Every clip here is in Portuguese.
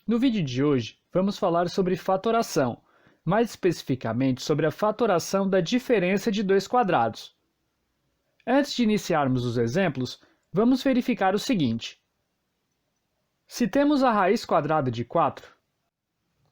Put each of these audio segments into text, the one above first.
No vídeo de hoje, vamos falar sobre fatoração, mais especificamente sobre a fatoração da diferença de dois quadrados. Antes de iniciarmos os exemplos, vamos verificar o seguinte. Se temos a raiz quadrada de 4,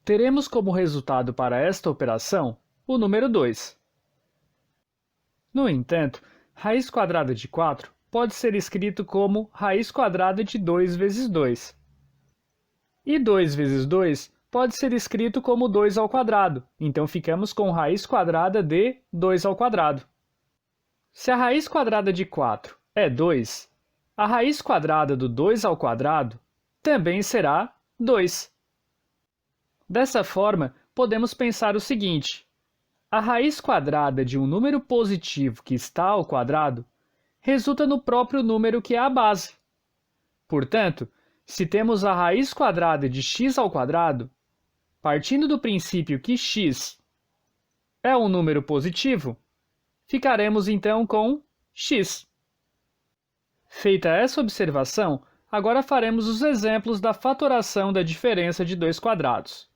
teremos como resultado para esta operação o número 2. No entanto, raiz quadrada de 4 pode ser escrito como raiz quadrada de 2 vezes 2. E 2 vezes 2 pode ser escrito como 2 ao quadrado, então ficamos com raiz quadrada de 2 ao quadrado. Se a raiz quadrada de 4 é 2, a raiz quadrada do 2 ao quadrado também será 2. Dessa forma, podemos pensar o seguinte. A raiz quadrada de um número positivo que está ao quadrado resulta no próprio número que é a base. Portanto, se temos a raiz quadrada de x ao quadrado, partindo do princípio que x é um número positivo, ficaremos então com x. Feita essa observação, agora faremos os exemplos da fatoração da diferença de dois quadrados.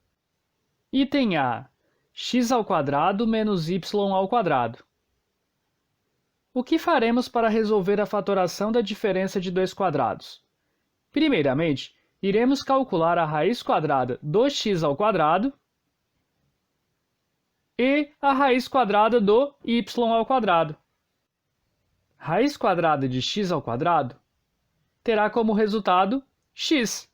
Item A. X ao quadrado menos y ao quadrado. O que faremos para resolver a fatoração da diferença de dois quadrados? Primeiramente, iremos calcular a raiz quadrada do x ao quadrado e a raiz quadrada do y ao quadrado. Raiz quadrada de x ao quadrado terá como resultado x.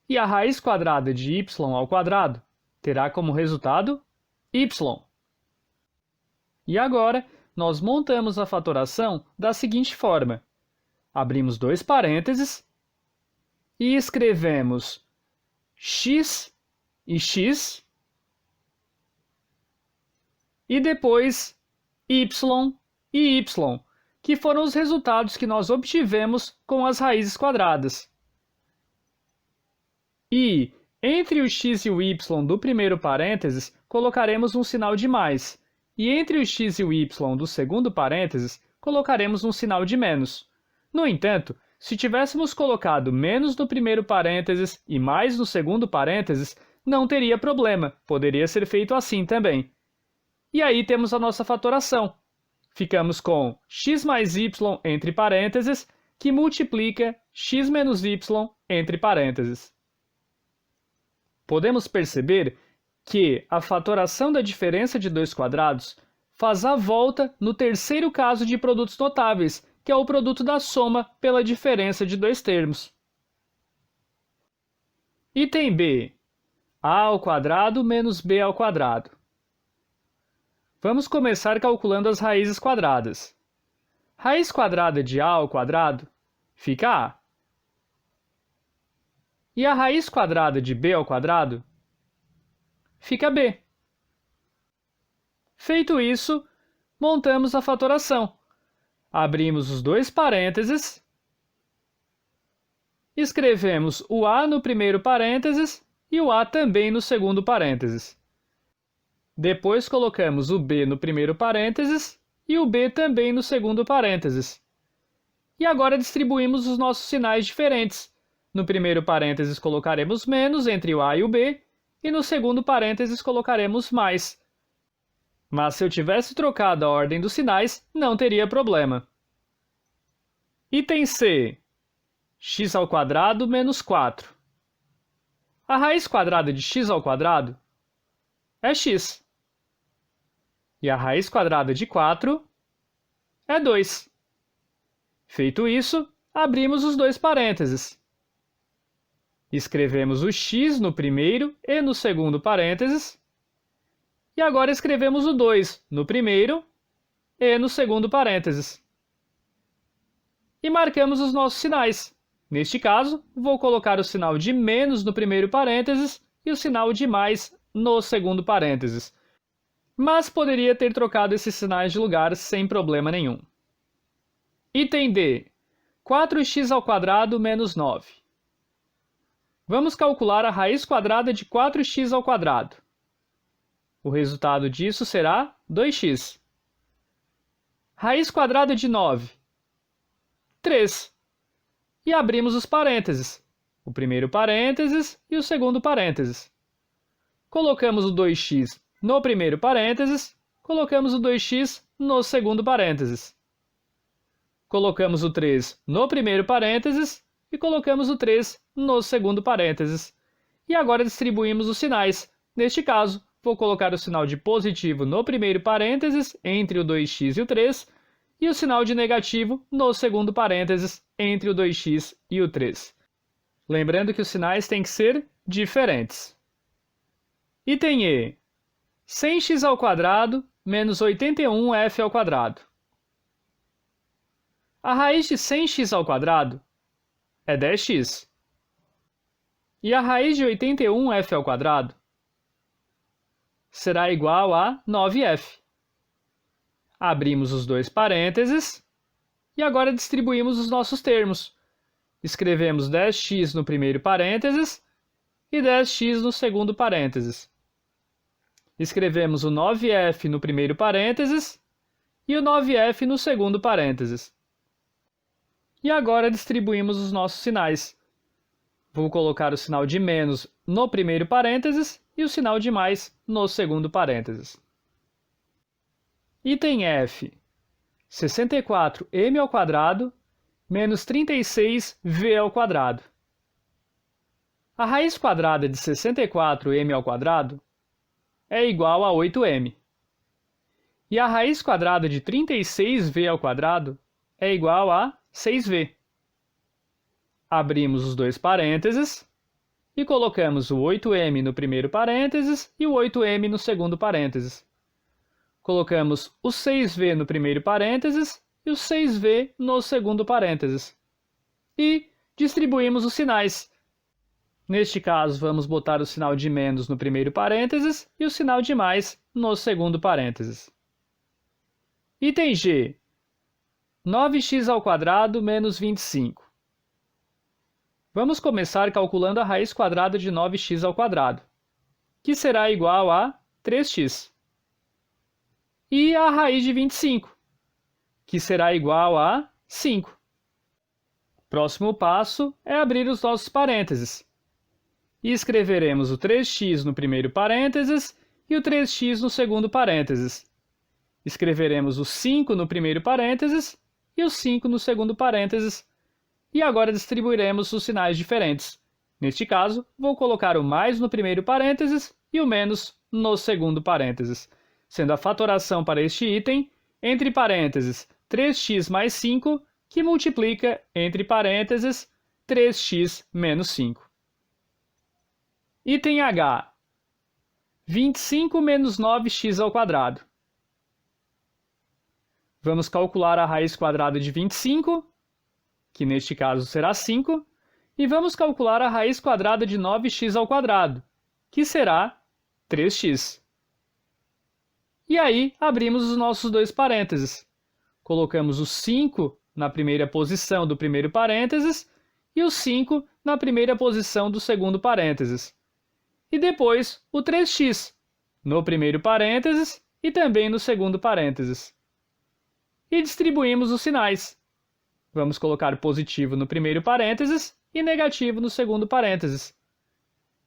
E a raiz quadrada de y ao quadrado terá como resultado y. E agora, nós montamos a fatoração da seguinte forma. Abrimos dois parênteses e escrevemos x e x e depois y e y, que foram os resultados que nós obtivemos com as raízes quadradas. E entre o x e o y do primeiro parênteses, colocaremos um sinal de mais, e entre o x e o y do segundo parênteses, colocaremos um sinal de menos. No entanto, se tivéssemos colocado menos no primeiro parênteses e mais no segundo parênteses, não teria problema, poderia ser feito assim também. E aí temos a nossa fatoração. Ficamos com x mais y entre parênteses, que multiplica x menos y entre parênteses. Podemos perceber que a fatoração da diferença de dois quadrados faz a volta no terceiro caso de produtos notáveis, que é o produto da soma pela diferença de dois termos. Item B. A ao quadrado menos b ao quadrado. Vamos começar calculando as raízes quadradas. Raiz quadrada de a ao quadrado fica a. E a raiz quadrada de b ao quadrado fica b. Feito isso, montamos a fatoração. Abrimos os dois parênteses, escrevemos o a no primeiro parênteses e o a também no segundo parênteses. Depois colocamos o b no primeiro parênteses e o b também no segundo parênteses. E agora distribuímos os nossos sinais diferentes. No primeiro parênteses colocaremos menos entre o a e o b, e no segundo parênteses colocaremos mais. Mas se eu tivesse trocado a ordem dos sinais, não teria problema. Item C. X ao quadrado menos 4. A raiz quadrada de x ao quadrado é x. E a raiz quadrada de 4 é 2. Feito isso, abrimos os dois parênteses. Escrevemos o x no primeiro e no segundo parênteses. E agora escrevemos o 2 no primeiro e no segundo parênteses. E marcamos os nossos sinais. Neste caso, vou colocar o sinal de menos no primeiro parênteses e o sinal de mais no segundo parênteses. Mas poderia ter trocado esses sinais de lugar sem problema nenhum. Item D. 4x ao quadrado menos 9. Vamos calcular a raiz quadrada de 4x ao quadrado. O resultado disso será 2x. Raiz quadrada de 9. 3. E abrimos os parênteses. o primeiro parênteses e o segundo parênteses. Colocamos o 2x no primeiro parênteses, colocamos o 2x no segundo parênteses. Colocamos o 3 no primeiro parênteses e colocamos o 3 no segundo parênteses. E agora distribuímos os sinais. Neste caso, vou colocar o sinal de positivo no primeiro parênteses, entre o 2x e o 3, e o sinal de negativo no segundo parênteses, entre o 2x e o 3. Lembrando que os sinais têm que ser diferentes. Item E. 100x² menos 81f². A raiz de 100x² é 10x. E a raiz de 81f² será igual a 9f. Abrimos os dois parênteses e agora distribuímos os nossos termos. Escrevemos 10x no primeiro parênteses e 10x no segundo parênteses. Escrevemos o 9f no primeiro parênteses e o 9f no segundo parênteses. E agora distribuímos os nossos sinais. Vou colocar o sinal de menos no primeiro parênteses e o sinal de mais no segundo parênteses. Item F. 64m² menos 36v². A raiz quadrada de 64m² é igual a 8m. E a raiz quadrada de 36v² é igual a 6v. Abrimos os dois parênteses e colocamos o 8m no primeiro parênteses e o 8m no segundo parênteses. Colocamos o 6v no primeiro parênteses e o 6v no segundo parênteses. E distribuímos os sinais. Neste caso, vamos botar o sinal de menos no primeiro parênteses e o sinal de mais no segundo parênteses. Item G. 9x² menos 25. Vamos começar calculando a raiz quadrada de 9x², que será igual a 3x. E a raiz de 25, que será igual a 5. Próximo passo é abrir os nossos parênteses. E escreveremos o 3x no primeiro parênteses e o 3x no segundo parênteses. Escreveremos o 5 no primeiro parênteses e o 5 no segundo parênteses. E agora distribuiremos os sinais diferentes. Neste caso, vou colocar o mais no primeiro parênteses e o menos no segundo parênteses, sendo a fatoração para este item, entre parênteses, 3x mais 5, que multiplica, entre parênteses, 3x menos 5. Item H. 25 menos 9x². Vamos calcular a raiz quadrada de 25, que neste caso será 5, e vamos calcular a raiz quadrada de 9x², que será 3x. E aí, abrimos os nossos dois parênteses. Colocamos o 5 na primeira posição do primeiro parênteses e o 5 na primeira posição do segundo parênteses. E depois o 3x no primeiro parênteses e também no segundo parênteses. E distribuímos os sinais. Vamos colocar positivo no primeiro parênteses e negativo no segundo parênteses,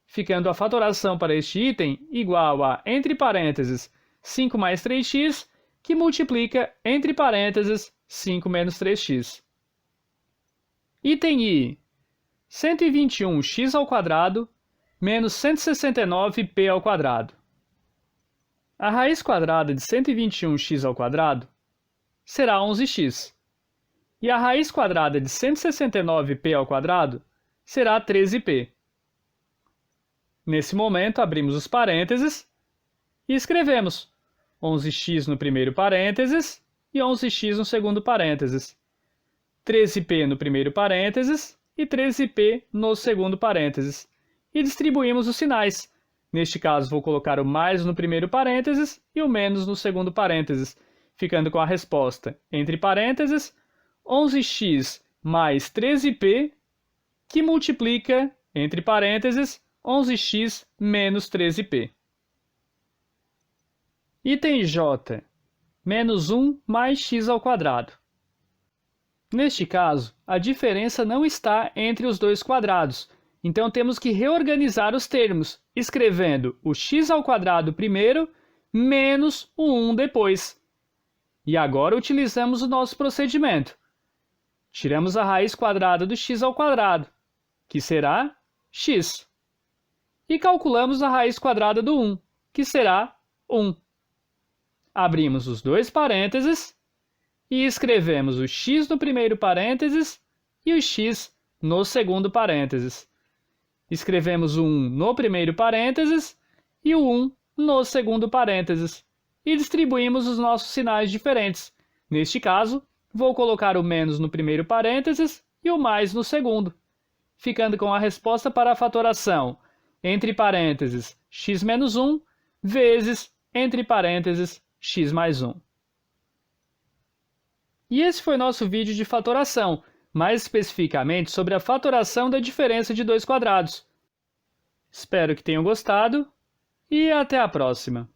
ficando a fatoração para este item igual a, entre parênteses, 5 mais 3x, que multiplica, entre parênteses, 5 menos 3x. Item I. 121x² menos 169p². A raiz quadrada de 121x² será 11x. E a raiz quadrada de 169p² será 13p. Nesse momento, abrimos os parênteses e escrevemos 11x no primeiro parênteses e 11x no segundo parênteses, 13p no primeiro parênteses e 13p no segundo parênteses, e distribuímos os sinais. Neste caso, vou colocar o mais no primeiro parênteses e o menos no segundo parênteses, ficando com a resposta, entre parênteses, 11x mais 13p, que multiplica, entre parênteses, 11x menos 13p. Item J. Menos 1 mais x². Neste caso, a diferença não está entre os dois quadrados, Então, temos que reorganizar os termos, escrevendo o x² primeiro menos o 1 depois. E agora utilizamos o nosso procedimento. Tiramos a raiz quadrada do x², que será x. E calculamos a raiz quadrada do 1, que será 1. Abrimos os dois parênteses e escrevemos o x no primeiro parênteses e o x no segundo parênteses. Escrevemos o 1 no primeiro parênteses e o 1 no segundo parênteses. E distribuímos os nossos sinais diferentes. Neste caso, vou colocar o menos no primeiro parênteses e o mais no segundo, ficando com a resposta para a fatoração entre parênteses x menos 1 vezes entre parênteses x mais 1. E esse foi nosso vídeo de fatoração, mais especificamente sobre a fatoração da diferença de dois quadrados. Espero que tenham gostado e até a próxima!